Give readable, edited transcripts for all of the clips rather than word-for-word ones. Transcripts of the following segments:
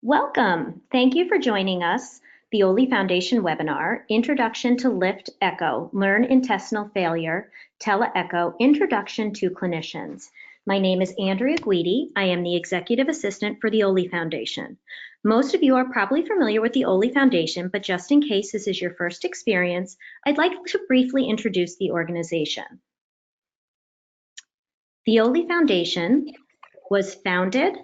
Welcome. Thank you for joining us, the Oley Foundation webinar, Introduction to LIFT-ECHO, Learn Intestinal Failure, TeleECHO, Introduction to Clinicians. My name is Andrea Guidi. I am the Executive Assistant for the Oley Foundation. Most of you are probably familiar with the Oley Foundation, but just in case this is your first experience, I'd like to briefly introduce the organization. The Oley Foundation was founded,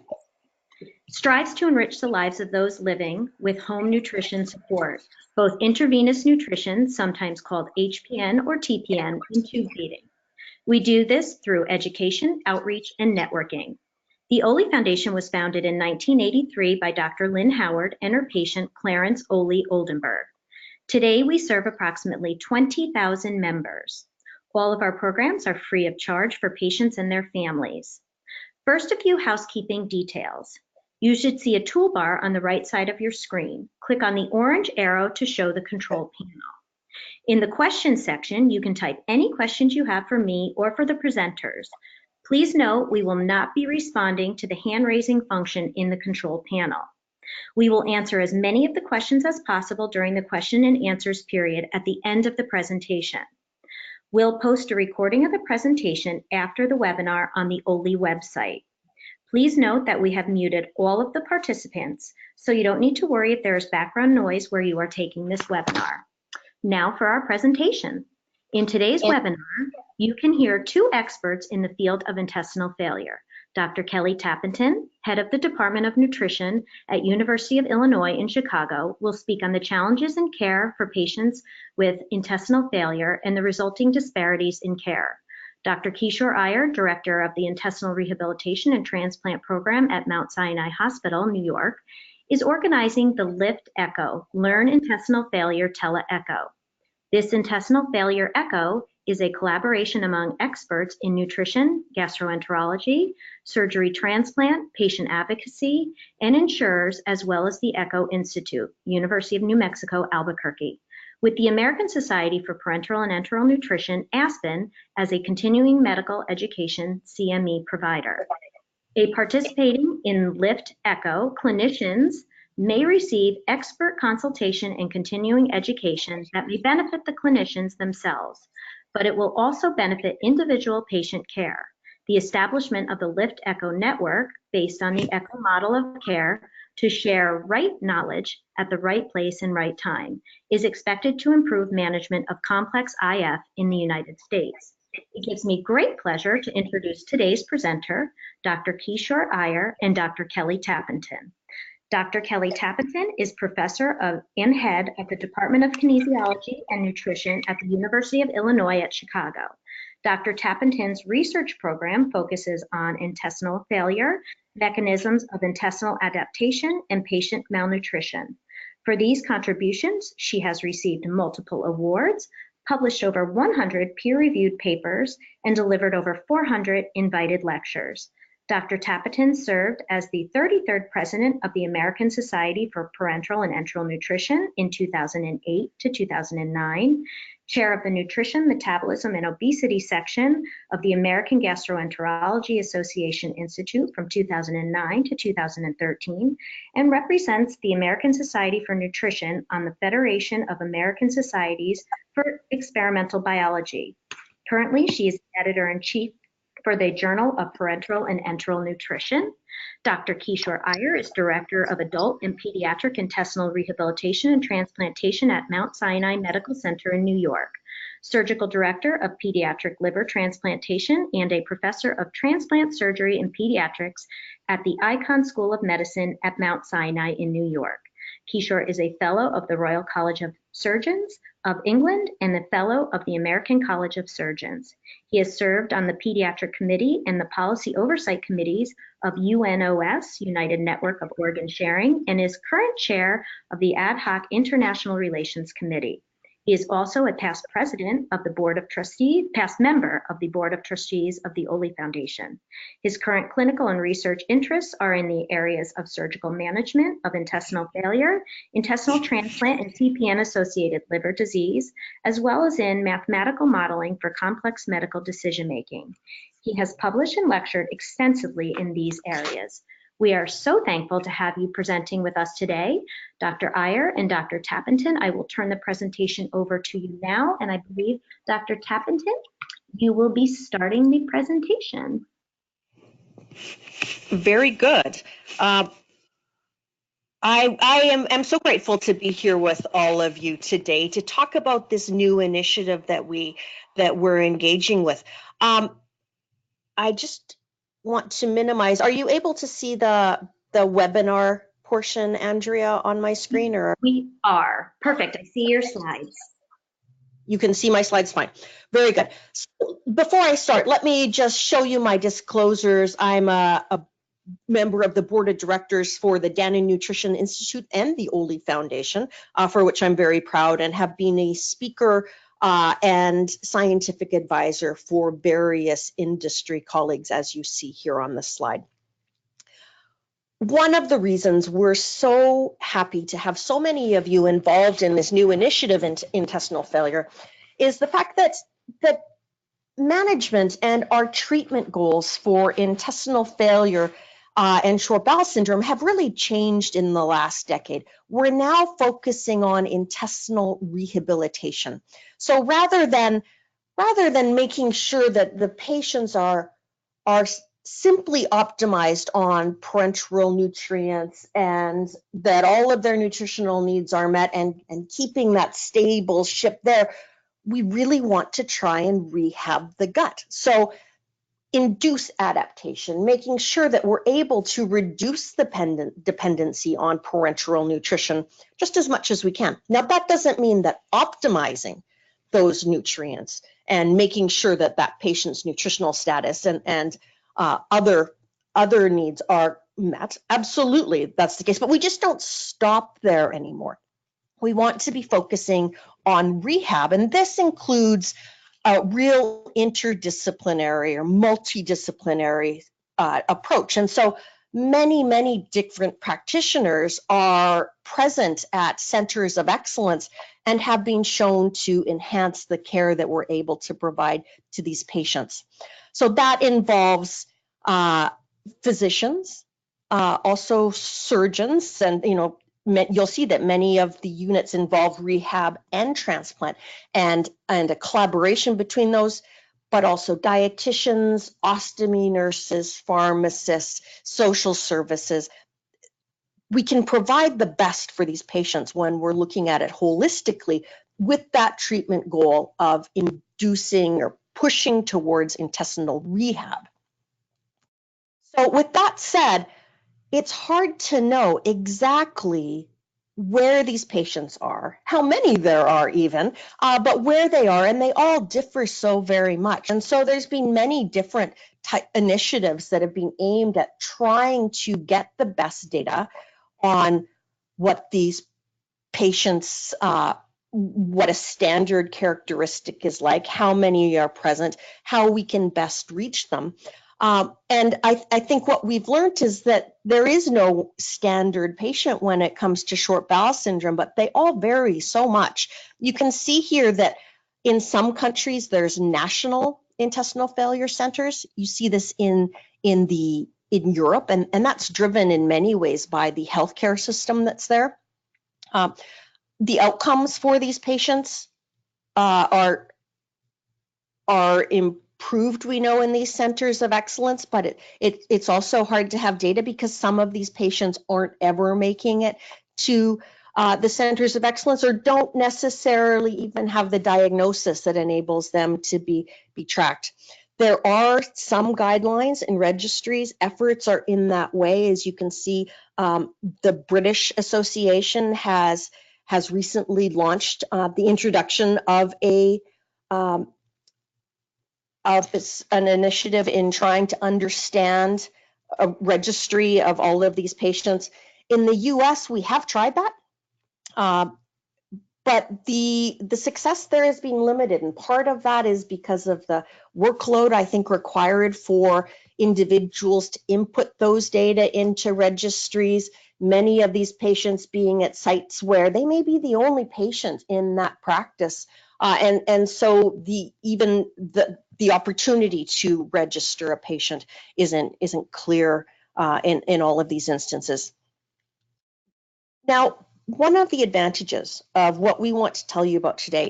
strives to enrich the lives of those living with home nutrition support, both intravenous nutrition, sometimes called HPN or TPN, and tube feeding. We do this through education, outreach, and networking. The Oley Foundation was founded in 1983 by Dr. Lynn Howard and her patient Clarence Oley Oldenburg. Today, we serve approximately 20,000 members. All of our programs are free of charge for patients and their families. First, a few housekeeping details. You should see a toolbar on the right side of your screen. Click on the orange arrow to show the control panel. In the questions section, you can type any questions you have for me or for the presenters. Please note we will not be responding to the hand-raising function in the control panel. We will answer as many of the questions as possible during the question and answers period at the end of the presentation. We'll post a recording of the presentation after the webinar on the Oley website. Please note that we have muted all of the participants, so you don't need to worry if there is background noise where you are taking this webinar. Now for our presentation. In today's webinar, you can hear two experts in the field of intestinal failure. Dr. Kelly Tappenden, head of the Department of Nutrition at University of Illinois in Chicago, will speak on the challenges in care for patients with intestinal failure and the resulting disparities in care. Dr. Kishore Iyer, director of the Intestinal Rehabilitation and Transplant Program at Mount Sinai Hospital, New York, is organizing the LIFT-ECHO, Learn Intestinal Failure TeleECHO. This intestinal failure echo is a collaboration among experts in nutrition, gastroenterology, surgery transplant, patient advocacy, and insurers, as well as the ECHO Institute, University of New Mexico, Albuquerque, with the American Society for Parenteral and Enteral Nutrition, ASPEN, as a continuing medical education CME provider. Participating in LIFT-ECHO, clinicians may receive expert consultation and continuing education that may benefit the clinicians themselves, but it will also benefit individual patient care. The establishment of the LIFT-ECHO network, based on the ECHO model of care to share right knowledge at the right place and right time, is expected to improve management of complex IF in the United States. It gives me great pleasure to introduce today's presenter, Dr. Kishore Iyer and Dr. Kelly Tappenden. Dr. Kelly Tappenden is professor and head of the Department of Kinesiology and Nutrition at the University of Illinois at Chicago. Dr. Tappenden's research program focuses on intestinal failure, mechanisms of intestinal adaptation, and patient malnutrition. For these contributions, she has received multiple awards, published over 100 peer-reviewed papers, and delivered over 400 invited lectures. Dr. Tappenden served as the 33rd president of the American Society for Parenteral and Enteral Nutrition in 2008 to 2009, chair of the Nutrition, Metabolism, and Obesity section of the American Gastroenterology Association Institute from 2009 to 2013, and represents the American Society for Nutrition on the Federation of American Societies for Experimental Biology. Currently, she is editor-in-chief for the Journal of Parenteral and Enteral Nutrition. Dr. Kishore Iyer is Director of Adult and Pediatric Intestinal Rehabilitation and Transplantation at Mount Sinai Medical Center in New York, Surgical Director of Pediatric Liver Transplantation and a Professor of Transplant Surgery and Pediatrics at the Icahn School of Medicine at Mount Sinai in New York. Kishore is a Fellow of the Royal College of Surgeons of England and the Fellow of the American College of Surgeons. He has served on the Pediatric Committee and the Policy Oversight Committees of UNOS, United Network of Organ Sharing, and is current chair of the Ad Hoc International Relations Committee. He is also a past president of the Board of Trustees, past member of the Board of Trustees of the Oley Foundation. His current clinical and research interests are in the areas of surgical management of intestinal failure, intestinal transplant, and CPN-associated liver disease, as well as in mathematical modeling for complex medical decision-making. He has published and lectured extensively in these areas. We are so thankful to have you presenting with us today, Dr. Iyer and Dr. Tappenden. I will turn the presentation over to you now, and I believe, Dr. Tappenden, you will be starting the presentation. Very good. I am so grateful to be here with all of you today to talk about this new initiative that we're engaging with. I just want to minimize. Are you able to see the webinar portion, Andrea, on my screen? Or we are. Perfect. I see your slides. You can see my slides fine. Very good. So before I start, let me just show you my disclosures. I'm a member of the board of directors for the Dannon Nutrition Institute and the Oley Foundation, for which I'm very proud, and have been a speaker and scientific advisor for various industry colleagues, as you see here on the slide. One of the reasons we're so happy to have so many of you involved in this new initiative in intestinal failure is the fact that management and our treatment goals for intestinal failure and short bowel syndrome have really changed in the last decade. We're now focusing on intestinal rehabilitation. So rather than making sure that the patients are simply optimized on parenteral nutrients and that all of their nutritional needs are met and keeping that stable ship there, we really want to try and rehab the gut. So induce adaptation, making sure that we're able to reduce the dependency on parenteral nutrition just as much as we can. Now, that doesn't mean that optimizing those nutrients and making sure that that patient's nutritional status and other needs are met. Absolutely, that's the case, but we just don't stop there anymore. We want to be focusing on rehab, and this includes a real interdisciplinary or multidisciplinary approach. And so many different practitioners are present at centers of excellence and have been shown to enhance the care that we're able to provide to these patients. So that involves physicians, also surgeons, and you'll see that many of the units involve rehab and transplant and a collaboration between those, but also dietitians, ostomy nurses, pharmacists, social services. We can provide the best for these patients when we're looking at it holistically with that treatment goal of inducing or pushing towards intestinal rehab. So with that said, it's hard to know exactly where these patients are, how many there are even, but where they are, and they all differ so very much. And so there's been many different initiatives that have been aimed at trying to get the best data on what these patients, what a standard characteristic is like, how many are present, how we can best reach them. And I think what we've learned is that there is no standard patient when it comes to short bowel syndrome, but they all vary so much. You can see here that in some countries there's national intestinal failure centers. You see this in Europe, and that's driven in many ways by the healthcare system that's there. The outcomes for these patients are improved, we know, in these centers of excellence, but it's also hard to have data because some of these patients aren't ever making it to the centers of excellence or don't necessarily even have the diagnosis that enables them to be tracked. There are some guidelines and registries. Efforts are in that way. As you can see, the British Association has recently launched the introduction of an initiative in trying to understand a registry of all of these patients. In the US, we have tried that, but the success there has been limited, and part of that is because of the workload, I think, required for individuals to input those data into registries, many of these patients being at sites where they may be the only patient in that practice. And so the opportunity to register a patient isn't clear in all of these instances. Now, one of the advantages of what we want to tell you about today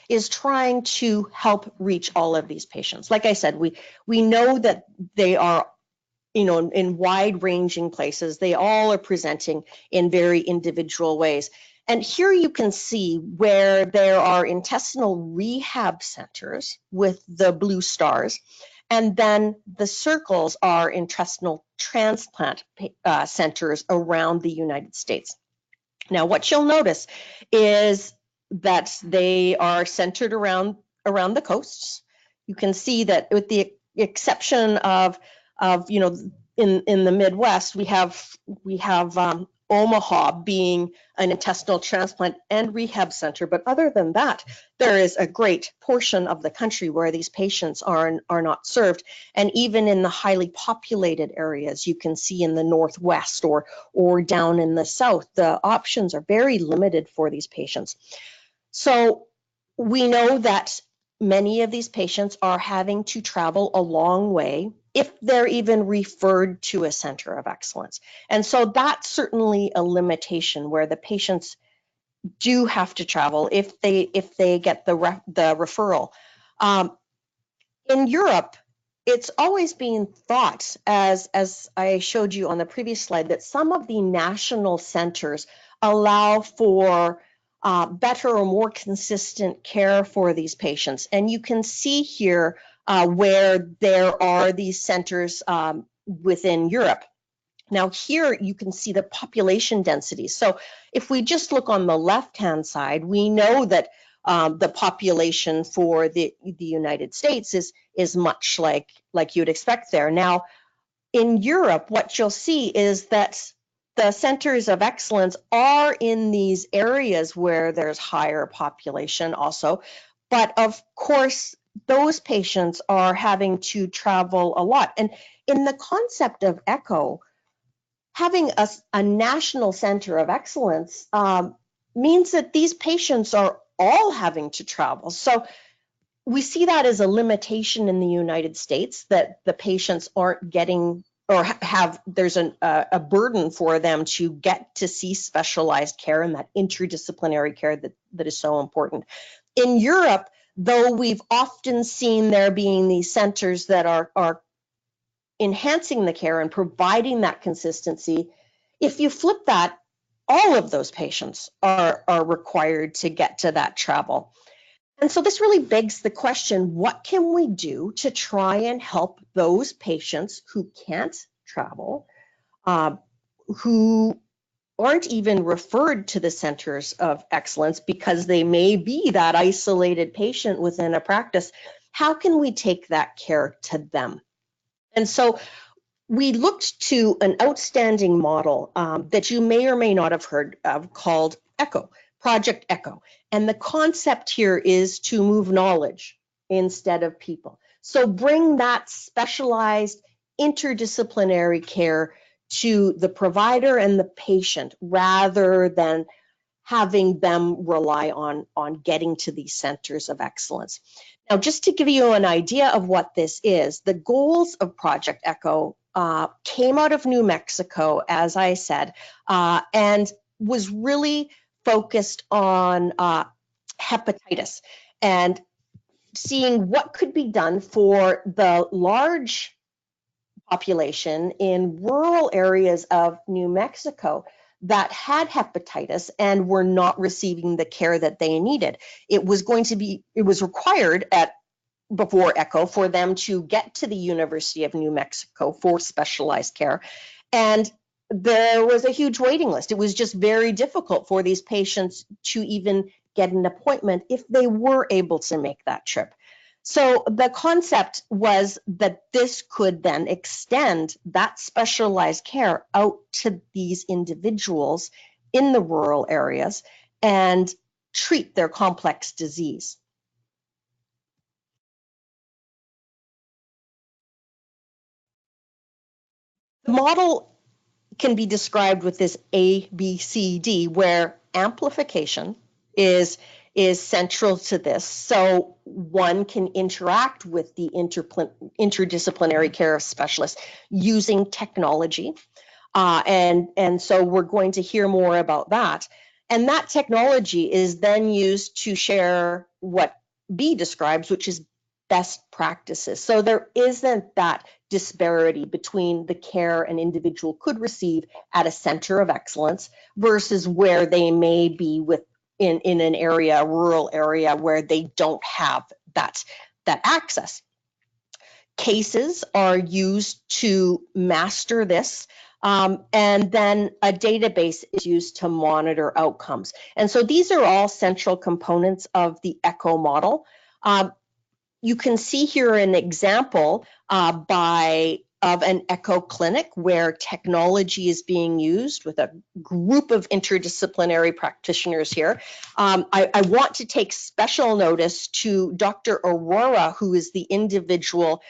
is trying to help reach all of these patients. Like I said, we know that they are, in wide-ranging places. They all are presenting in very individual ways. And here you can see where there are intestinal rehab centers with the blue stars, and then the circles are intestinal transplant centers around the United States. Now, what you'll notice is that they are centered around the coasts. You can see that with the exception of in the Midwest, we have Omaha being an intestinal transplant and rehab center, but other than that, there is a great portion of the country where these patients are not served. And even in the highly populated areas, you can see in the Northwest or down in the South, the options are very limited for these patients. So we know that many of these patients are having to travel a long way if they're even referred to a center of excellence. And so that's certainly a limitation where the patients do have to travel if they get the referral. In Europe, it's always been thought, as I showed you on the previous slide, that some of the national centers allow for better or more consistent care for these patients. And you can see here where there are these centers within Europe. Now here you can see the population density. So if we just look on the left-hand side, we know that the population for the United States is much like you'd expect there. Now in Europe, what you'll see is that the centers of excellence are in these areas where there's higher population also, but of course those patients are having to travel a lot. And in the concept of ECHO, having a national center of excellence means that these patients are all having to travel. So we see that as a limitation in the United States, that the patients aren't getting or there's a burden for them to get to see specialized care and that interdisciplinary care that is so important. In Europe, though we've often seen there being these centers that are enhancing the care and providing that consistency, if you flip that, all of those patients are required to get to that travel. And so this really begs the question, what can we do to try and help those patients who can't travel, who aren't even referred to the centers of excellence because they may be that isolated patient within a practice? How can we take that care to them? And so we looked to an outstanding model that you may or may not have heard of called ECHO, Project ECHO. And the concept here is to move knowledge instead of people. So bring that specialized interdisciplinary care to the provider and the patient rather than having them rely on getting to these centers of excellence. Now, just to give you an idea of what this is, the goals of Project ECHO came out of New Mexico, as I said, and was really focused on hepatitis and seeing what could be done for the large population in rural areas of New Mexico that had hepatitis and were not receiving the care that they needed. It was required before ECHO for them to get to the University of New Mexico for specialized care. And there was a huge waiting list. It was just very difficult for these patients to even get an appointment if they were able to make that trip. So the concept was that this could then extend that specialized care out to these individuals in the rural areas and treat their complex disease. The model can be described with this ABCD, where amplification is is central to this. So one can interact with the interdisciplinary care specialist using technology. And so we're going to hear more about that. And that technology is then used to share what B describes, which is best practices. So there isn't that disparity between the care an individual could receive at a center of excellence versus where they may be in an area, a rural area, where they don't have that access. Cases are used to master this. And then a database is used to monitor outcomes. And so these are all central components of the ECHO model. You can see here an example of an ECHO clinic where technology is being used with a group of interdisciplinary practitioners here. I want to take special notice to Dr. Aurora, who is the individual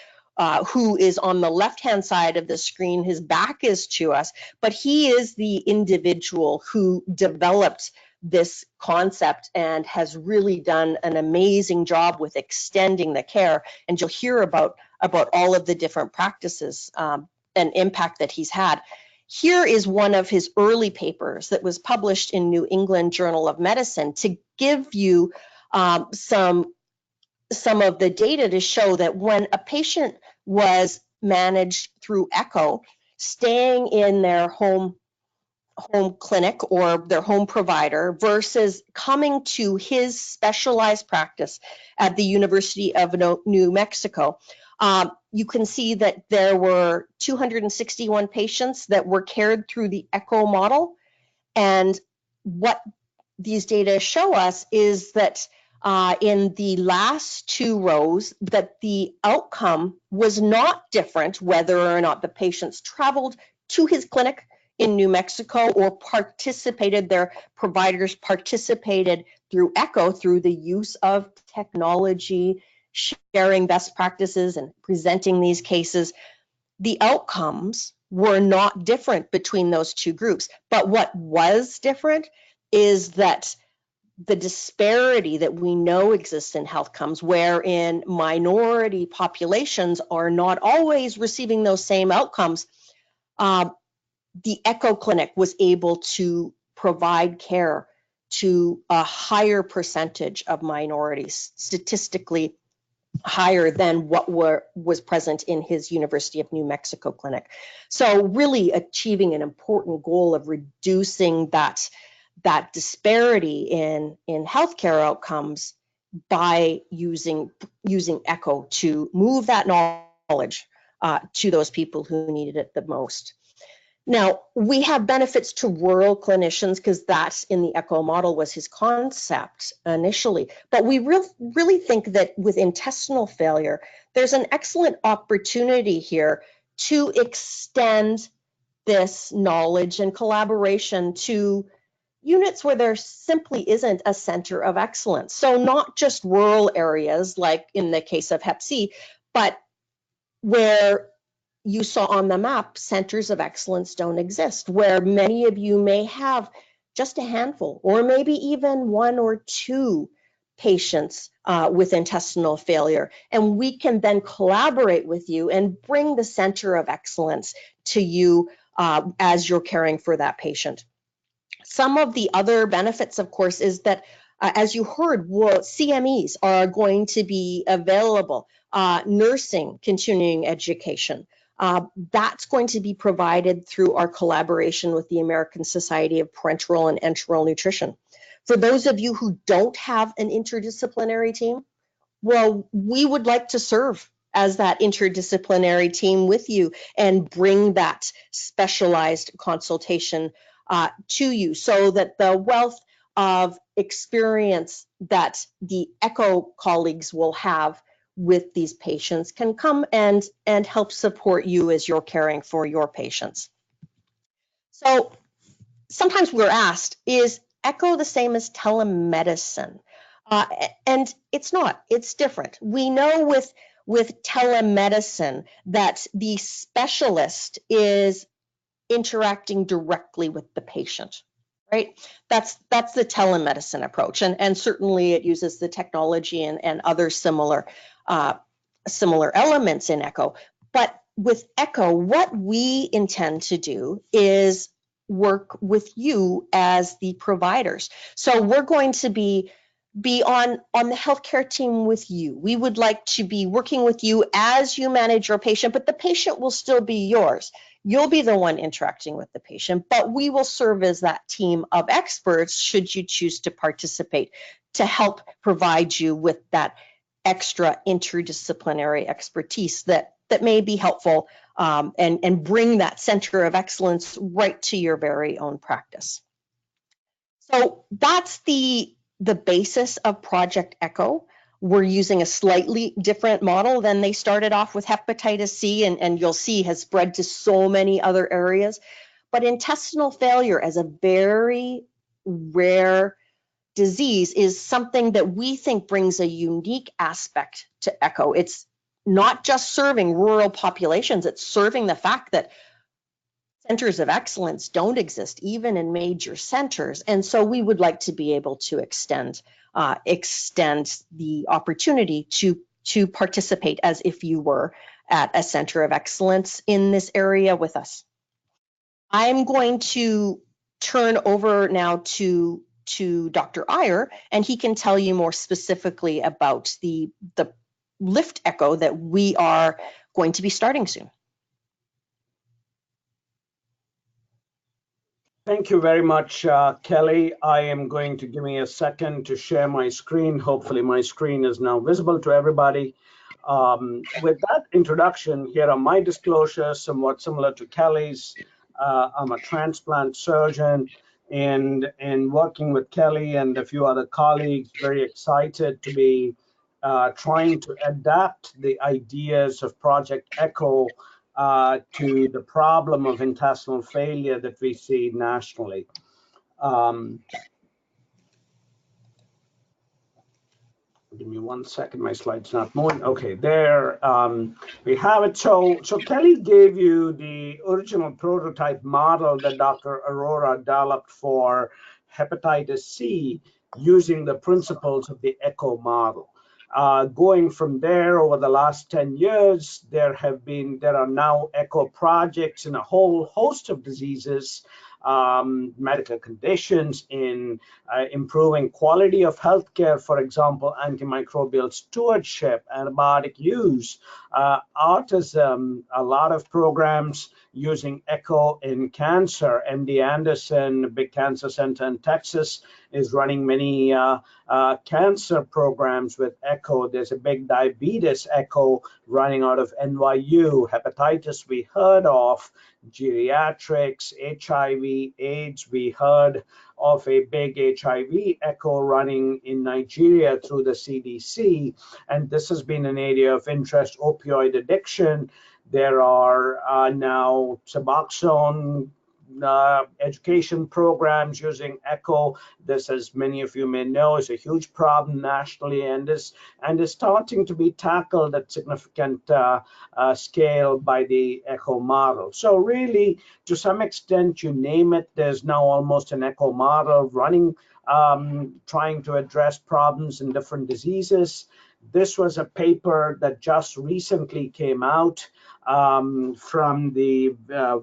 who is on the left-hand side of the screen. His back is to us, but he is the individual who developed this concept and has really done an amazing job with extending the care. And you'll hear about all of the different practices and impact that he's had. Here is one of his early papers that was published in New England Journal of Medicine to give you some of the data to show that when a patient was managed through ECHO, staying in their home clinic or their home provider versus coming to his specialized practice at the University of New Mexico, you can see that there were 261 patients that were cared through the ECHO model. And what these data show us is that in the last two rows, that the outcome was not different whether or not the patients traveled to his clinic in New Mexico or their providers participated through ECHO through the use of technology, sharing best practices and presenting these cases. The outcomes were not different between those two groups. But what was different is that the disparity that we know exists in health outcomes, wherein minority populations are not always receiving those same outcomes. The ECHO clinic was able to provide care to a higher percentage of minorities, statistically higher than what was present in his University of New Mexico clinic. So really achieving an important goal of reducing that disparity in healthcare outcomes by using ECHO to move that knowledge to those people who needed it the most. Now, we have benefits to rural clinicians because that in the ECHO model was his concept initially. But we really think that with intestinal failure, there's an excellent opportunity here to extend this knowledge and collaboration to units where there simply isn't a center of excellence. So not just rural areas like in the case of Hep C, but where you saw on the map, centers of excellence don't exist, where many of you may have just a handful or maybe even one or two patients with intestinal failure. And we can then collaborate with you and bring the center of excellence to you as you're caring for that patient. Some of the other benefits, of course, is that as you heard, CMEs are going to be available, nursing, continuing education. That's going to be provided through our collaboration with the American Society of Parenteral and Enteral Nutrition. For those of you who don't have an interdisciplinary team, well, we would like to serve as that interdisciplinary team with you and bring that specialized consultation to you so that the wealth of experience that the ECHO colleagues will have with these patients can come and help support you as you're caring for your patients. So sometimes we're asked, is ECHO the same as telemedicine? And it's not, it's different. We know with telemedicine that the specialist is interacting directly with the patient, right? That's the telemedicine approach, and certainly it uses the technology and other similar elements in Echo. But with Echo, what we intend to do is work with you as the providers. So we're going to be on the healthcare team with you. We would like to be working with you as you manage your patient, but the patient will still be yours. You'll be the one interacting with the patient, but we will serve as that team of experts should you choose to participate, to help provide you with that extra interdisciplinary expertise that may be helpful, and bring that center of excellence right to your very own practice. So that's the basis of Project Echo. We're using a slightly different model than they started off with hepatitis C, and you'll see has spread to so many other areas. But intestinal failure as a very rare disease is something that we think brings a unique aspect to Echo. It's not just serving rural populations, it's serving the fact that centers of excellence don't exist even in major centers. And so we would like to be able to extend the opportunity to participate as if you were at a center of excellence in this area with us. I'm going to turn over now to Dr. Iyer, and he can tell you more specifically about the Lift Echo that we are going to be starting soon. Thank you very much, Kelly. I am going to give me a second to share my screen. Hopefully my screen is now visible to everybody. With that introduction, here are my disclosures, somewhat similar to Kelly's. I'm a transplant surgeon, and working with Kelly and a few other colleagues, very excited to be trying to adapt the ideas of Project Echo to the problem of intestinal failure that we see nationally. Give me 1 second, my slide's not moving. Okay, there we have it. So Kelly gave you the original prototype model that Dr. Arora developed for hepatitis C using the principles of the ECHO model. Going from there, over the last 10 years, there are now ECHO projects in a whole host of diseases, medical conditions, in improving quality of healthcare, for example, antimicrobial stewardship, antibiotic use, autism, a lot of programs using ECHO in cancer. MD Anderson, a big cancer center in Texas, is running many cancer programs with ECHO. There's a big diabetes ECHO running out of NYU. Hepatitis we heard of, geriatrics, HIV, AIDS, we heard of a big HIV ECHO running in Nigeria through the CDC, and this has been an area of interest. Opioid addiction, there are now Suboxone education programs using ECHO. This, as many of you may know, is a huge problem nationally and is starting to be tackled at significant scale by the ECHO model. So really, to some extent, you name it, there's now almost an ECHO model running, trying to address problems in different diseases. This was a paper that just recently came out from the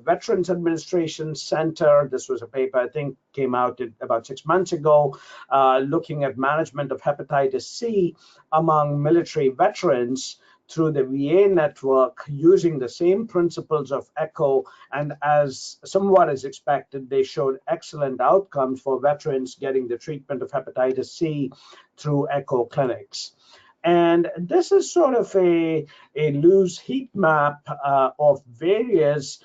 Veterans Administration Center. This was a paper, I think, came out about 6 months ago, looking at management of hepatitis C among military veterans through the VA network, using the same principles of ECHO, and as somewhat as expected, they showed excellent outcomes for veterans getting the treatment of hepatitis C through ECHO clinics. And this is sort of a loose heat map of various,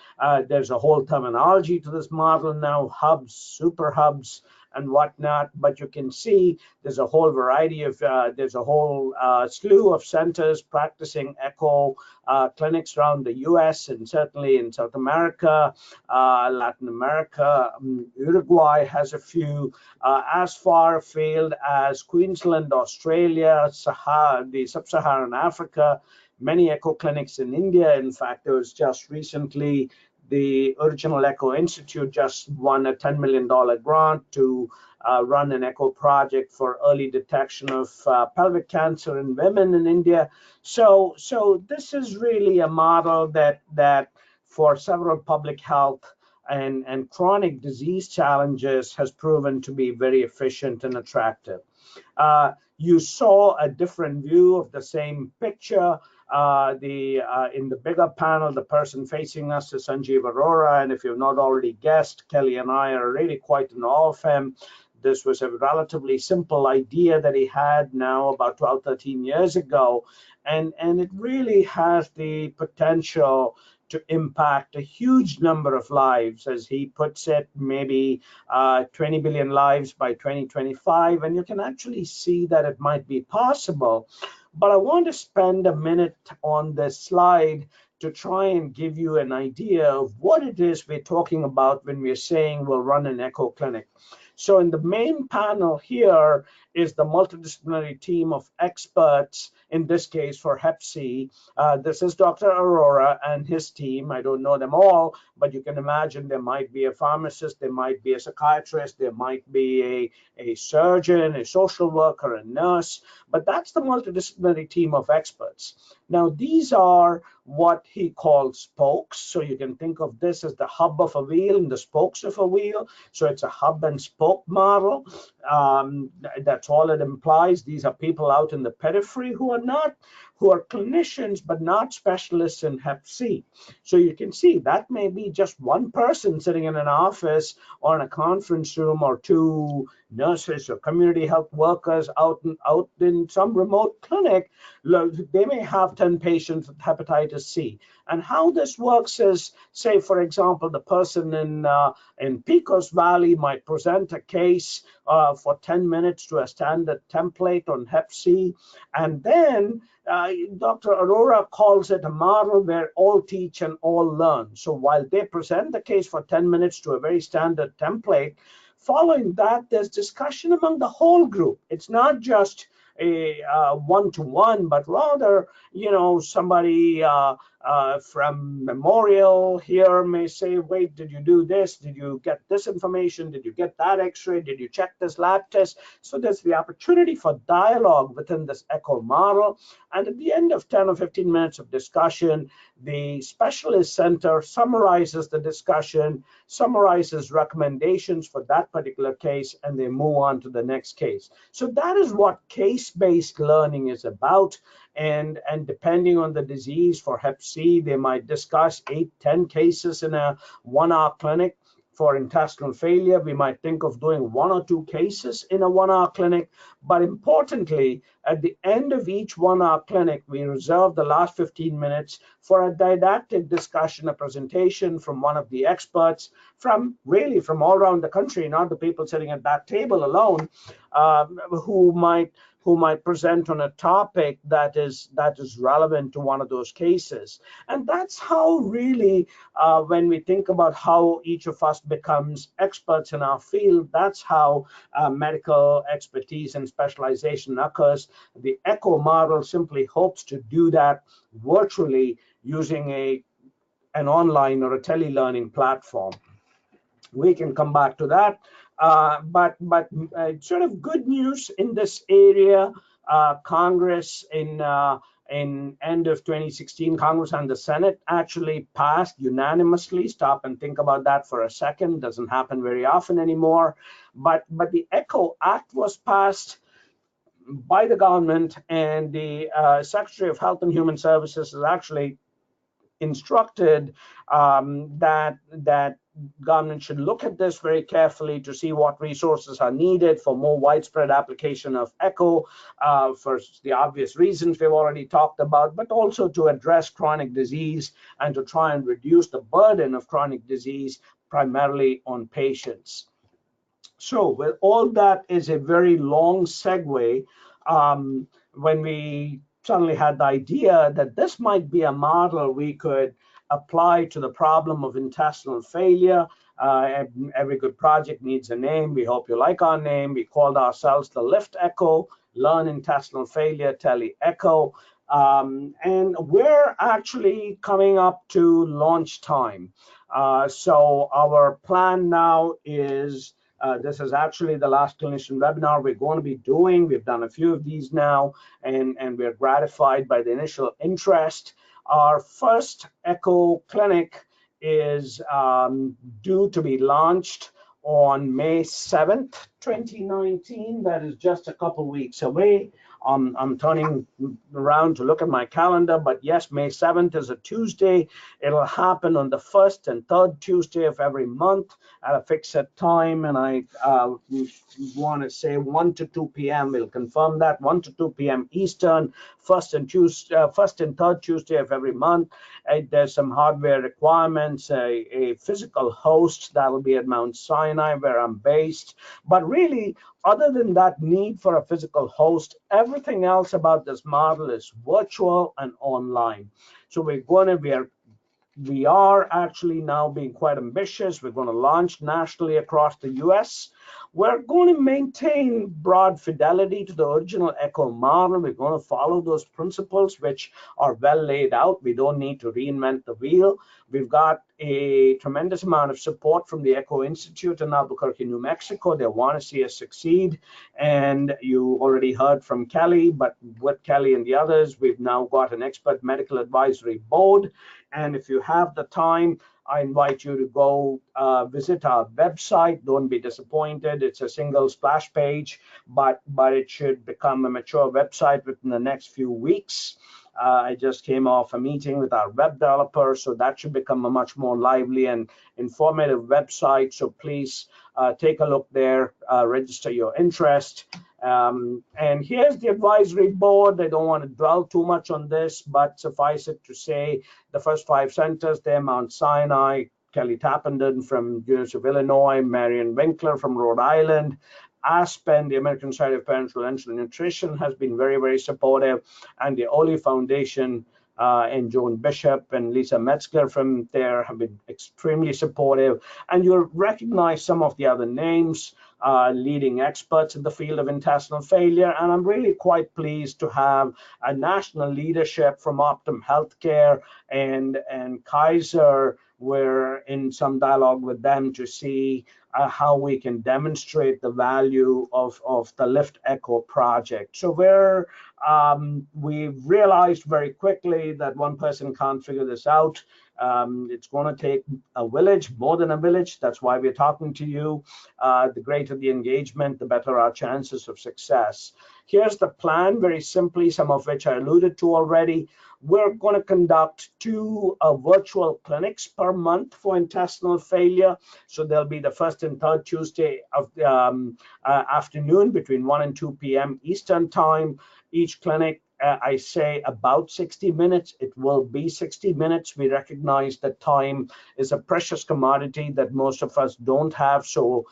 there's a whole terminology to this model now, hubs, super hubs, and whatnot, but you can see there's a whole variety of, there's a whole slew of centers practicing ECHO clinics around the US and certainly in South America, Latin America. Uruguay has a few, as far afield as Queensland, Australia, the Sub-Saharan Africa, many ECHO clinics in India. In fact, there was just recently the original Echo Institute just won a $10 million grant to run an echo project for early detection of pelvic cancer in women in India. So this is really a model that for several public health and chronic disease challenges has proven to be very efficient and attractive. You saw a different view of the same picture. In the bigger panel, the person facing us is Sanjeev Arora, and if you've not already guessed, Kelly and I are really quite in awe of him. This was a relatively simple idea that he had now about 12, 13 years ago, and it really has the potential to impact a huge number of lives, as he puts it, maybe 20 billion lives by 2025, and you can actually see that it might be possible. But I want to spend a minute on this slide to try and give you an idea of what it is we're talking about when we're saying we'll run an echo clinic. So in the main panel here is the multidisciplinary team of experts, in this case for Hep C. This is Dr. Arora and his team. I don't know them all, but you can imagine there might be a pharmacist, there might be a psychiatrist, there might be a surgeon, a social worker, a nurse, but that's the multidisciplinary team of experts. Now, these are what he calls spokes. So you can think of this as the hub of a wheel and the spokes of a wheel. So it's a hub and spoke model. That's all it implies. These are people out in the periphery who are clinicians, but not specialists in Hep C. So you can see that may be just one person sitting in an office or in a conference room, or two nurses or community health workers out in some remote clinic. They may have 10 patients with hepatitis C. And how this works is, say, for example, the person in Pecos Valley might present a case for 10 minutes to a standard template on Hep C, and then Dr. Arora calls it a model where all teach and all learn. So while they present the case for 10 minutes to a very standard template, following that, there's discussion among the whole group. It's not just a one-to-one, but rather, somebody from Memorial here may say, wait, did you do this? Did you get this information? Did you get that x-ray? Did you check this lab test? So there's the opportunity for dialogue within this echo model. And at the end of 10 or 15 minutes of discussion, the specialist center summarizes the discussion, summarizes recommendations for that particular case, and they move on to the next case. So that is what case-based learning is about. And depending on the disease, for Hep C, they might discuss 8, 10 cases in a 1-hour clinic. For intestinal failure, we might think of doing 1 or 2 cases in a 1-hour clinic. But importantly, at the end of each 1-hour clinic, we reserve the last 15 minutes for a didactic discussion, a presentation from one of the experts from all around the country, not the people sitting at that table alone, who might present on a topic that is relevant to one of those cases. And that's how really, when we think about how each of us becomes experts in our field, that's how medical expertise and specialization occurs. The ECHO model simply hopes to do that virtually using an online or a telelearning platform. We can come back to that. But sort of good news in this area. Congress in end of 2016, Congress and the Senate actually passed unanimously. Stop and think about that for a second. Doesn't happen very often anymore. But the ECHO Act was passed by the government, and the Secretary of Health and Human Services is actually instructed that government should look at this very carefully to see what resources are needed for more widespread application of ECHO, for the obvious reasons we've already talked about, but also to address chronic disease and to try and reduce the burden of chronic disease primarily on patients. So with all that is a very long segue. When we suddenly had the idea that this might be a model we could apply to the problem of intestinal failure. Every good project needs a name. We hope you like our name. We called ourselves the Lift Echo, Learn Intestinal Failure TeleECHO. And we're actually coming up to launch time. So our plan now is, this is actually the last clinician webinar we're going to be doing. We've done a few of these now, and we're gratified by the initial interest. Our first echo clinic is due to be launched on May 7th, 2019. That is just a couple weeks away. I'm turning around to look at my calendar, but yes, May 7th is a Tuesday. It'll happen on the first and third Tuesday of every month at a fixed time, and I want to say 1 to 2 p.m. We'll confirm that 1 to 2 p.m. Eastern, first and third Tuesday of every month. There's some hardware requirements, a physical host that will be at Mount Sinai where I'm based, but really, other than that need for a physical host, everything else about this model is virtual and online. So we are actually now being quite ambitious. We're going to launch nationally across the US. We're going to maintain broad fidelity to the original echo model. We're going to follow those principles which are well laid out. We don't need to reinvent the wheel. We've got a tremendous amount of support from the Echo Institute in Albuquerque, New Mexico. They want to see us succeed. And you already heard from Kelly, but with Kelly and the others, we've now got an expert medical advisory board. And if you have the time, I invite you to go visit our website. Don't be disappointed. It's a single splash page, but it should become a mature website within the next few weeks. I just came off a meeting with our web developer, so that should become a much more lively and informative website. So please take a look there, register your interest. And here's the advisory board. I don't want to dwell too much on this, but suffice it to say, the first 5 centers there, Mount Sinai, Kelly Tappenden from University of Illinois, Marion Winkler from Rhode Island, Aspen, the American Society of Parental Nutrition, has been very, very supportive, and the Oley Foundation and Joan Bishop and Lisa Metzger from there have been extremely supportive. And you'll recognize some of the other names, leading experts in the field of intestinal failure. And I'm really quite pleased to have a national leadership from Optum Healthcare and Kaiser. We're in some dialogue with them to see how we can demonstrate the value of the Lift Echo project. So we've realized very quickly that one person can't figure this out. It's going to take a village, more than a village. That's why we're talking to you. The greater the engagement, the better our chances of success. Here's the plan, very simply, some of which I alluded to already. We're going to conduct 2 virtual clinics per month for intestinal failure. So there'll be the first and third Tuesday of the afternoon between 1 and 2 p.m. Eastern time. Each clinic, I say about 60 minutes. It will be 60 minutes. We recognize that time is a precious commodity that most of us don't have. So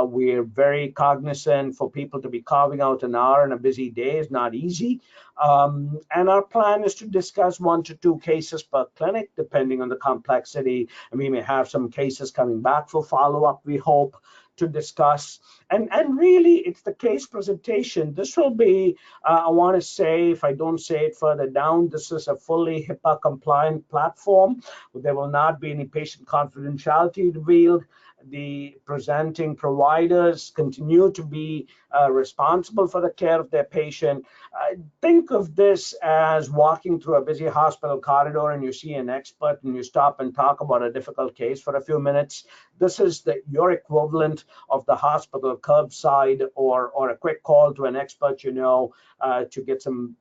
we're very cognizant for people to be carving out an hour in a busy day is not easy. And our plan is to discuss 1 to 2 cases per clinic, depending on the complexity. And we may have some cases coming back for follow-up, we hope, to discuss. And really, it's the case presentation. This will be, I want to say, if I don't say it further down, this is a fully HIPAA compliant platform. There will not be any patient confidentiality revealed. The presenting providers continue to be responsible for the care of their patient. Think of this as walking through a busy hospital corridor and you see an expert and you stop and talk about a difficult case for a few minutes. This is your equivalent of the hospital curbside or a quick call to an expert to get some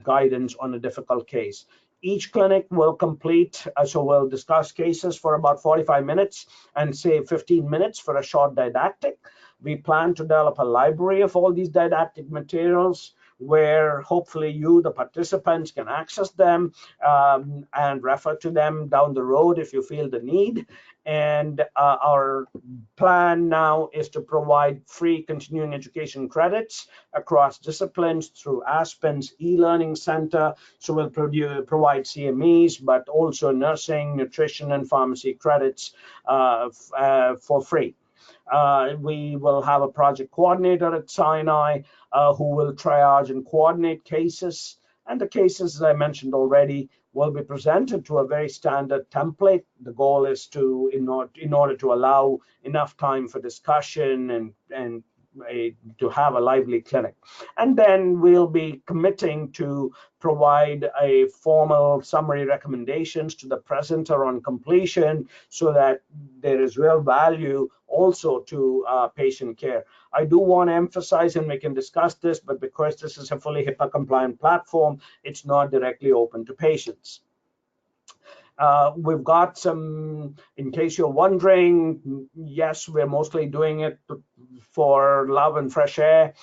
guidance on a difficult case. Each clinic will complete, so we'll discuss cases for about 45 minutes and save 15 minutes for a short didactic. We plan to develop a library of all these didactic materials where hopefully you, the participants, can access them and refer to them down the road if you feel the need. And our plan now is to provide free continuing education credits across disciplines through Aspen's e-learning center. So we'll provide CMEs, but also nursing, nutrition, and pharmacy credits for free. We will have a project coordinator at Sinai who will triage and coordinate cases. And the cases, as I mentioned already, will be presented to a very standard template. The goal is to, in order to allow enough time for discussion and to have a lively clinic. And then we'll be committing to provide a formal summary recommendations to the presenter on completion, so that there is real value also to patient care. I do want to emphasize, and we can discuss this, but because this is a fully HIPAA compliant platform, it's not directly open to patients. We've got some, in case you're wondering, yes, we're mostly doing it for love and fresh air.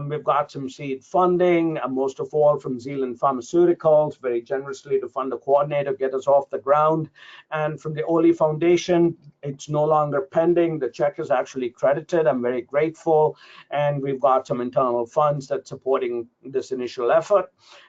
We've got some seed funding, most of all from Zealand Pharmaceuticals, very generously to fund the coordinator, get us off the ground. And from the Oley Foundation, it's no longer pending. The check is actually credited. I'm very grateful. And we've got some internal funds that's supporting this initial effort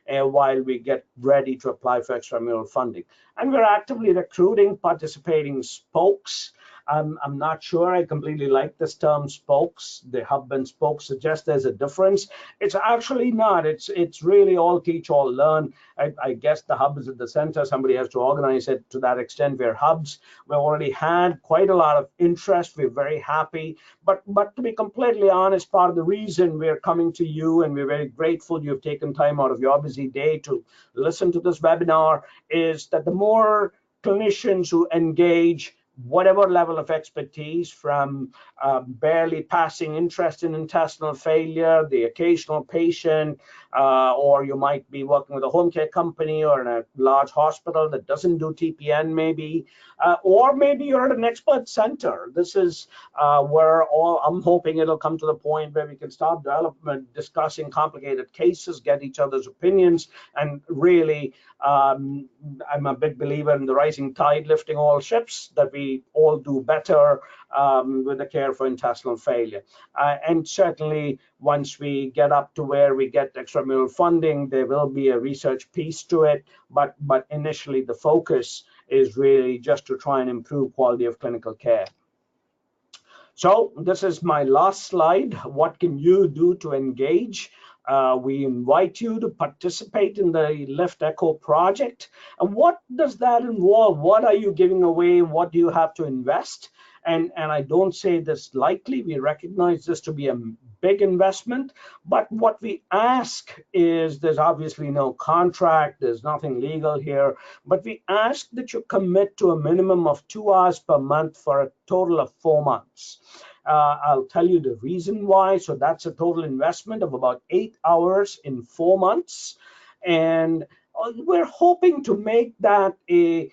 while we get ready to apply for extramural funding. And we're actively recruiting participating spokes. I'm not sure I completely like this term spokes. The hub and spoke suggest there's a difference. It's actually not. It's really all teach, all learn. I guess the hub is at the center. Somebody has to organize it to that extent. We're hubs. We already had quite a lot of interest. We're very happy. But to be completely honest, part of the reason we're coming to you, and we're very grateful you've taken time out of your busy day to listen to this webinar, is that the more clinicians who engage, whatever level of expertise, from barely passing interest in intestinal failure, the occasional patient, or you might be working with a home care company or in a large hospital that doesn't do TPN maybe, or maybe you're at an expert center. This is where I'm hoping it'll come to the point where we can start discussing complicated cases, get each other's opinions, and really, I'm a big believer in the rising tide lifting all ships, that we all do better with the care for intestinal failure. And certainly once we get up to where we get extramural funding, there will be a research piece to it, but initially the focus is really just to try and improve quality of clinical care. So this is my last slide. What can you do to engage? We invite you to participate in the Lift Echo project. And what does that involve? What are you giving away? What do you have to invest? And I don't say this lightly. We recognize this to be a big investment. But what we ask is, there's obviously no contract, there's nothing legal here, but we ask that you commit to a minimum of 2 hours per month for a total of 4 months. I'll tell you the reason why. So that's a total investment of about 8 hours in 4 months. And we're hoping to make that a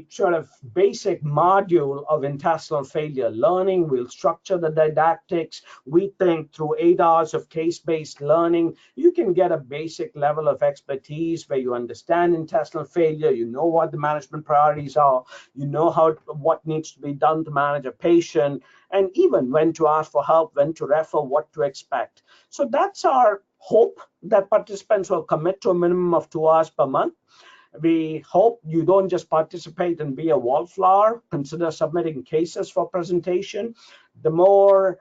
sort of basic module of intestinal failure learning. We'll structure the didactics. We think through 8 hours of case-based learning, you can get a basic level of expertise where you understand intestinal failure, you know what the management priorities are, you know what needs to be done to manage a patient, and even when to ask for help, when to refer, what to expect. So that's our hope, that participants will commit to a minimum of 2 hours per month. We hope you don't just participate and be a wallflower. Consider submitting cases for presentation. The more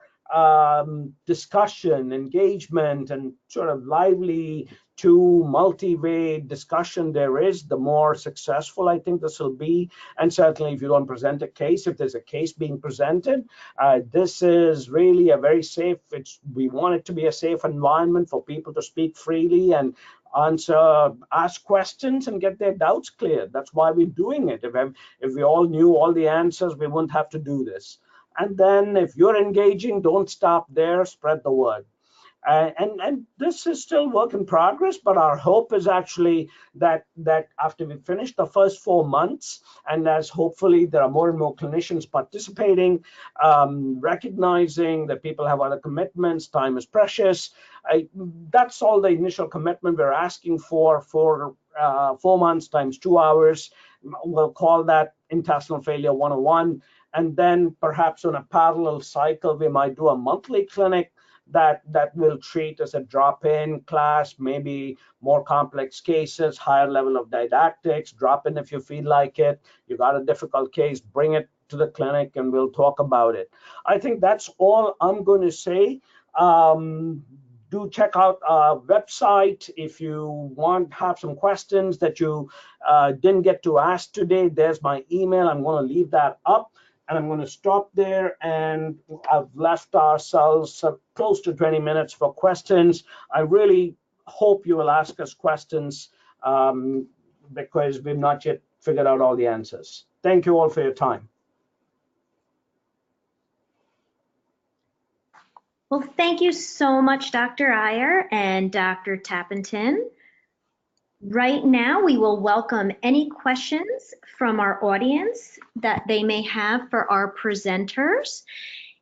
discussion, engagement, and sort of lively multi-way discussion there is, the more successful I think this will be. And certainly if you don't present a case, if there's a case being presented, this is really a very safe, we want it to be a safe environment for people to speak freely and ask questions and get their doubts cleared. That's why we're doing it. If we all knew all the answers, we wouldn't have to do this. And then if you're engaging, don't stop there, spread the word. And this is still work in progress, but our hope is actually that after we finish the first 4 months, and as hopefully there are more and more clinicians participating, recognizing that people have other commitments, time is precious. That's all the initial commitment we're asking for 4 months times 2 hours. We'll call that Intestinal Failure 101. And then perhaps on a parallel cycle, we might do a monthly clinic that will treat as a drop-in class, maybe more complex cases, higher level of didactics, drop in if you feel like it. You got a difficult case, bring it to the clinic and we'll talk about it. I think that's all I'm going to say. do check out our website. If you have some questions that you didn't get to ask today, there's my email. I'm going to leave that up, and I'm going to stop there. And I've left ourselves close to 20 minutes for questions. I really hope you will ask us questions because we've not yet figured out all the answers. Thank you all for your time. Well, thank you so much, Dr. Iyer and Dr. Tappenden. Right now, we will welcome any questions from our audience that they may have for our presenters.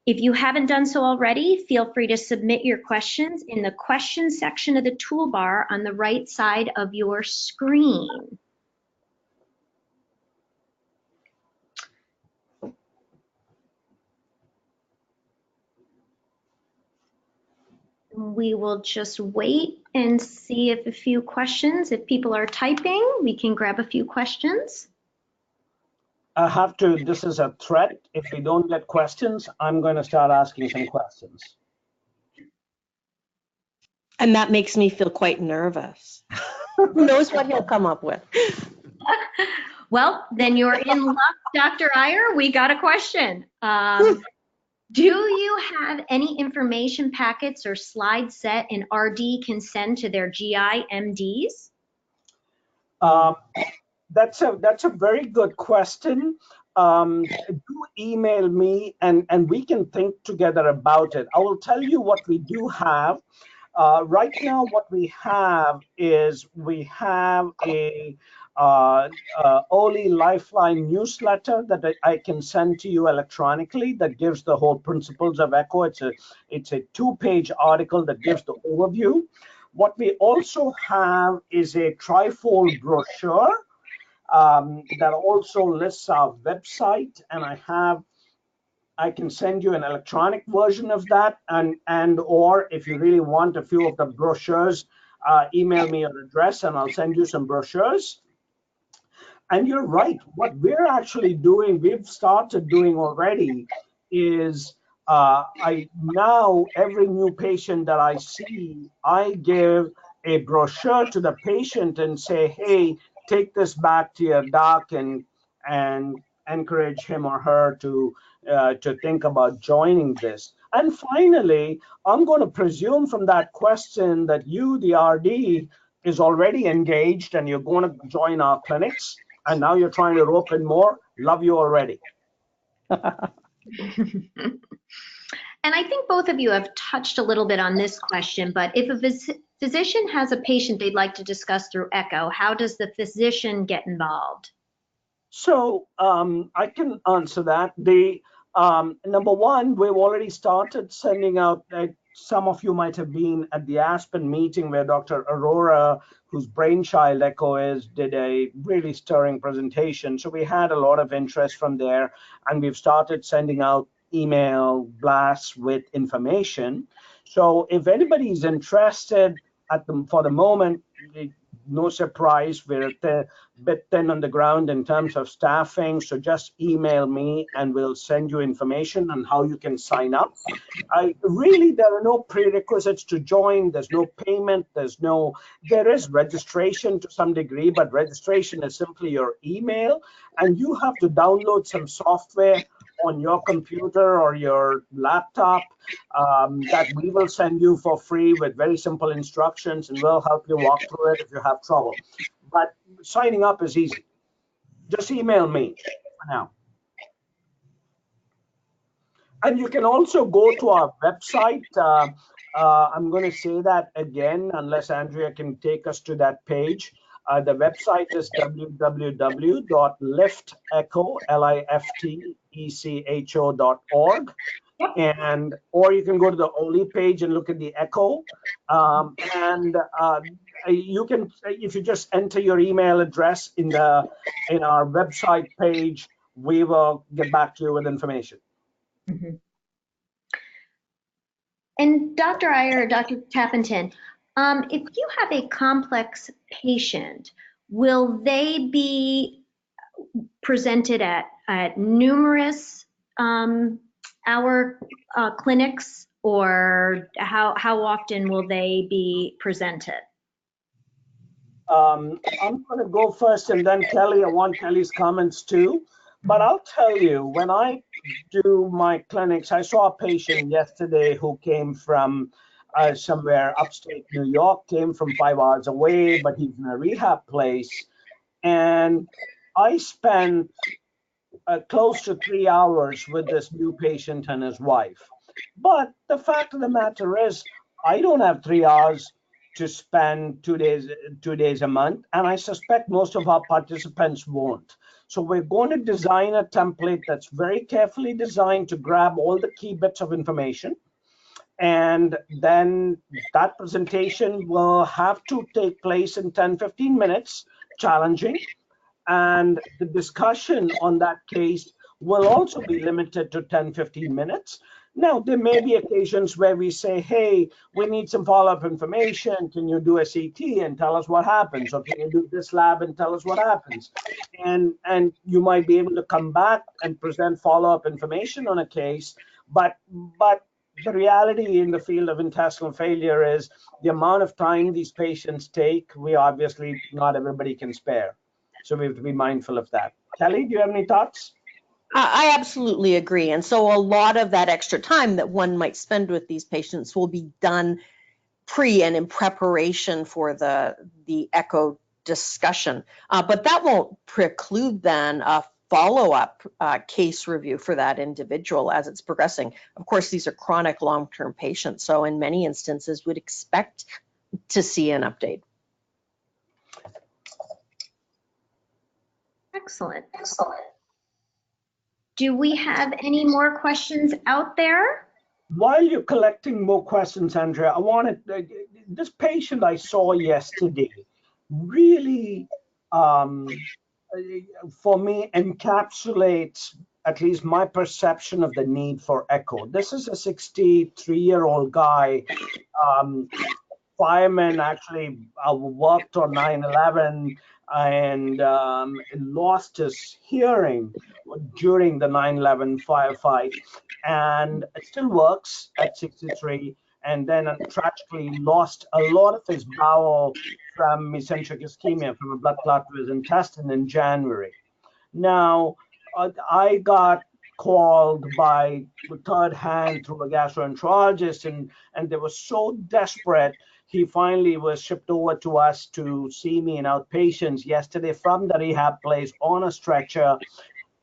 If you haven't done so already, feel free to submit your questions in the questions section of the toolbar on the right side of your screen. We will just wait and see if a few questions, if people are typing, we can grab a few questions. I have to, this is a threat. If we don't get questions, I'm going to start asking some questions. And that makes me feel quite nervous. Who knows what he'll come up with? Well, then you're in luck, Dr. Iyer. We got a question. Do you have any information packets or slide set an RD can send to their GI MDs? That's a very good question. Do email me and we can think together about it. I will tell you what we do have. Right now, what we have is we have a Oley Lifeline newsletter that I can send to you electronically that gives the whole principles of echo. It's a 2-page article that gives the overview. What we also have is a trifold brochure that also lists our website, and I can send you an electronic version of that, and or if you really want a few of the brochures, email me your address and I'll send you some brochures. And you're right, what we're actually doing, we've started doing already, is now every new patient that I see, I give a brochure to the patient and say, hey, take this back to your doc and encourage him or her to think about joining this. And finally, I'm going to presume from that question that you, the RD, is already engaged and you're going to join our clinics, and now you're trying to rope in more. Love you already. And I think both of you have touched a little bit on this question, but if a physician has a patient they'd like to discuss through echo, how does the physician get involved? So I can answer that. The number one, we've already started sending out, some of you might have been at the Aspen meeting where Dr. Arora, whose brainchild echo is, did a really stirring presentation. So we had a lot of interest from there, and we've started sending out email blasts with information. So if anybody's interested for the moment, no surprise, we're a bit thin on the ground in terms of staffing, so just email me and we'll send you information on how you can sign up. Really, there are no prerequisites to join. There's no payment. There is registration to some degree, but registration is simply your email, and you have to download some software on your computer or your laptop that we will send you for free with very simple instructions, and we'll help you walk through it if you have trouble. But signing up is easy. Just email me for now. And you can also go to our website. I'm going to say that again, unless Andrea can take us to that page. The website is www.liftecho.org, or you can go to the Oley page and look at the echo. You can, if you just enter your email address in our website page, we will get back to you with information. Mm-hmm. And Dr. Iyer or Dr. Tappenden, if you have a complex patient, will they be presented at numerous our clinics, or how often will they be presented? I'm going to go first, and then Kelly, I want Kelly's comments too. But I'll tell you, when I do my clinics, I saw a patient yesterday who came from somewhere upstate New York, came from 5 hours away, but he's in a rehab place. And I spent close to 3 hours with this new patient and his wife. But the fact of the matter is, I don't have 3 hours to spend 2 days a month, and I suspect most of our participants won't. So we're going to design a template that's very carefully designed to grab all the key bits of information. And then that presentation will have to take place in 10-15 minutes, challenging. And the discussion on that case will also be limited to 10-15 minutes. Now, there may be occasions where we say, hey, we need some follow-up information. Can you do a CT and tell us what happens? Or can you do this lab and tell us what happens? And you might be able to come back and present follow-up information on a case. But the reality in the field of intestinal failure is the amount of time these patients take, we obviously, not everybody can spare. So we have to be mindful of that. Kelly, do you have any thoughts? I absolutely agree. And so a lot of that extra time that one might spend with these patients will be done pre and in preparation for the echo discussion. But that won't preclude then a follow-up case review for that individual as it's progressing. Of course, these are chronic long-term patients, so in many instances would expect to see an update. Excellent. Do we have any more questions out there? While you're collecting more questions, Andrea, I wanted, this patient I saw yesterday really, for me, encapsulates at least my perception of the need for echo. This is a 63-year-old guy, fireman, actually worked on 9/11 and lost his hearing during the 9/11 firefight, and it still works at 63, and then tragically lost a lot of his bowel from mesenteric ischemia, from a blood clot to his intestine in January. Now, I got called by third hand through a gastroenterologist, and they were so desperate, he finally was shipped over to us to see me in outpatients yesterday from the rehab place on a stretcher.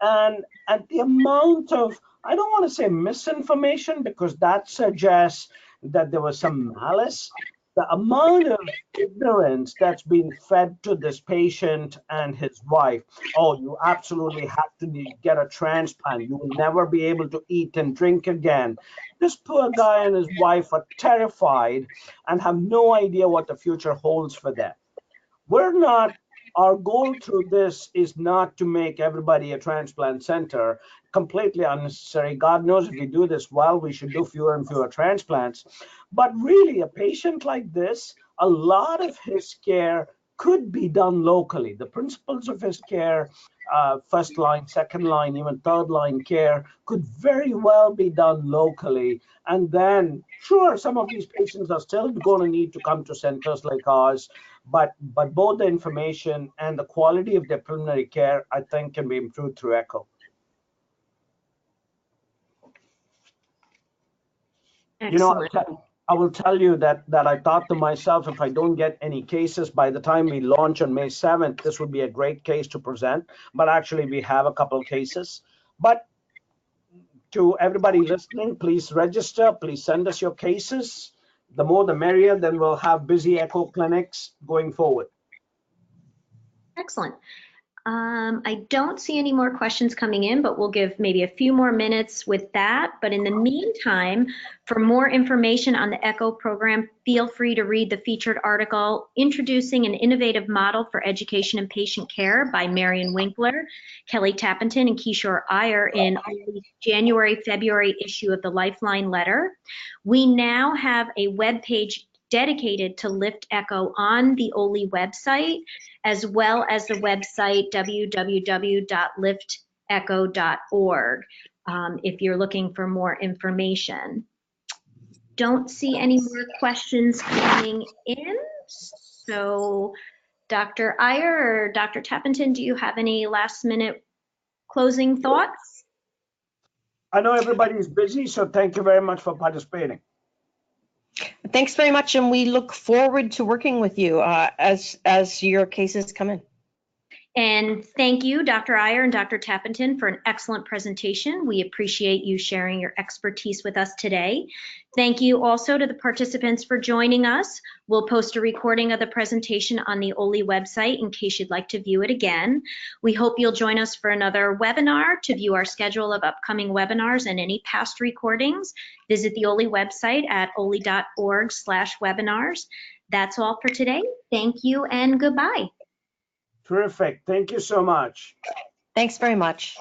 And at the amount of, I don't want to say misinformation, because that suggests that there was some malice. The amount of ignorance that's being fed to this patient and his wife. Oh, you absolutely have to get a transplant. You will never be able to eat and drink again. This poor guy and his wife are terrified and have no idea what the future holds for them. Our goal through this is not to make everybody a transplant center. Completely unnecessary. God knows if we do this well, we should do fewer and fewer transplants. But really, a patient like this, a lot of his care could be done locally. The principles of his care, first line, second line, even third line care, could very well be done locally. And then, sure, some of these patients are still going to need to come to centers like ours, but both the information and the quality of their pulmonary care, I think, can be improved through echo. Excellent. You know, I will tell you that I thought to myself, if I don't get any cases by the time we launch on May 7th, this would be a great case to present. But actually, we have a couple of cases. But to everybody listening, please register. Please send us your cases. The more the merrier, then we'll have busy echo clinics going forward. Excellent. I don't see any more questions coming in, but we'll give maybe a few more minutes with that. But in the meantime, for more information on the ECHO program, feel free to read the featured article, Introducing an Innovative Model for Education and Patient Care by Marion Winkler, Kelly Tappenden, and Kishore Iyer in Oley's January-February issue of the Lifeline letter. We now have a web page dedicated to Lift Echo on the Oley website, as well as the website www.liftecho.org if you're looking for more information. don't see any more questions coming in. So Dr. Iyer or Dr. Tappenden, do you have any last minute closing thoughts? I know everybody's busy, so thank you very much for participating. Thanks very much, and we look forward to working with you as your cases come in. And thank you, Dr. Iyer and Dr. Tappenden, for an excellent presentation. We appreciate you sharing your expertise with us today. Thank you also to the participants for joining us. We'll post a recording of the presentation on the Oley website in case you'd like to view it again. We hope you'll join us for another webinar. To view our schedule of upcoming webinars and any past recordings, visit the Oley website at oley.org/webinars. That's all for today. Thank you and goodbye. Terrific. Thank you so much. Thanks very much.